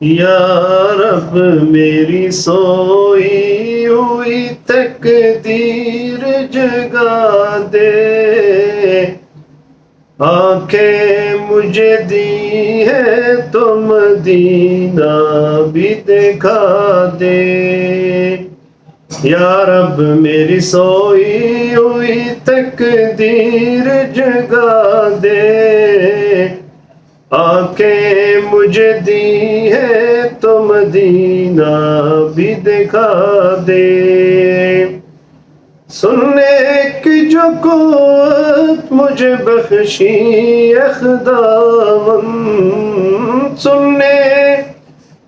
یا رب میری سوئی ہوئی تقدیر جگا دے، آنکھیں مجھے دی ہے تو مدینہ بھی دکھا دے۔ یا رب میری سوئی ہوئی تقدیر جگا دے، آنکھیں مجھے دی ہے تو مدینہ بھی دکھا دے۔ سننے کی جو قوت مجھے بخشی ہے خداوند، سننے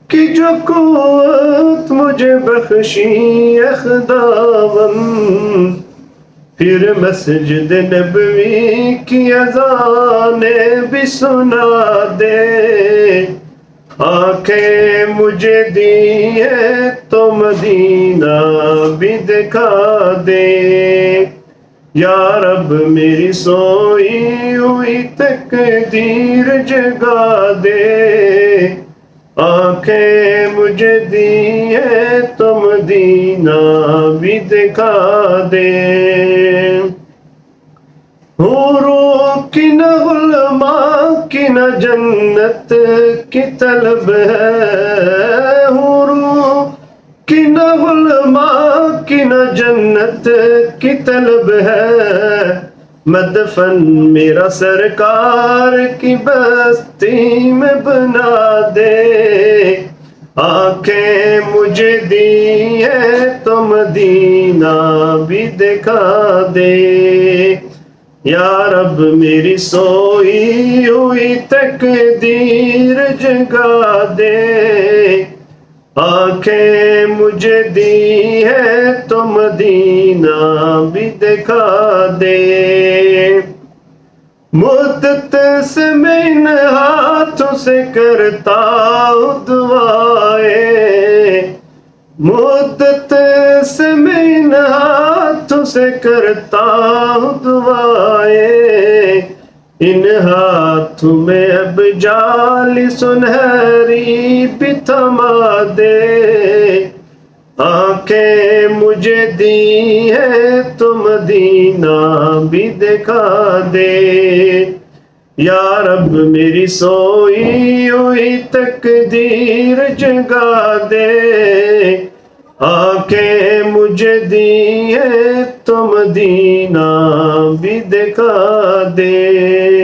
کی جو قوت مجھے بخشی ہے خداوند، پھر مسجد نبوی کی اذانیں بھی سنا دے، آنکھیں مجھے دی ہے تو مدینہ بھی دکھا دے۔ یا رب میری سوئی ہوئی تقدیر جگا دے، آنکھیں مجھے دی ہے تو مدینہ بھی دکھا دے۔ حوروں کی نہ غلاماں کی نہ جنت کی طلب ہے، حوروں کی نہ غلاماں کی نہ جنت کی طلب ہے، مدفن میرا سرکار کی بستی میں بنا دے، آنکھیں مجھے دی ہے تو مدینہ بھی دکھا دے۔ یا رب میری سوئی ہوئی تقدیر جگا دے، آنکھیں مجھے دی ہے تو مدینہ بھی دکھا دے۔ مدت سے میں ان ہاتھوں سے کرتا ہوں دعائیں، مدت سے میں ان ہاتھوں سے کرتا ہوں دعائیں، ان ہاتھوں میں اب جالی سنہری بھی تھما دے، آنکھیں مجھے دی ہے تو مدینہ بھی دکھا دے۔ یا رب میری سوئی ہوئی تقدیر جگا دے، آنکھیں مجھے دی ہے تو مدینہ بھی دکھا دے۔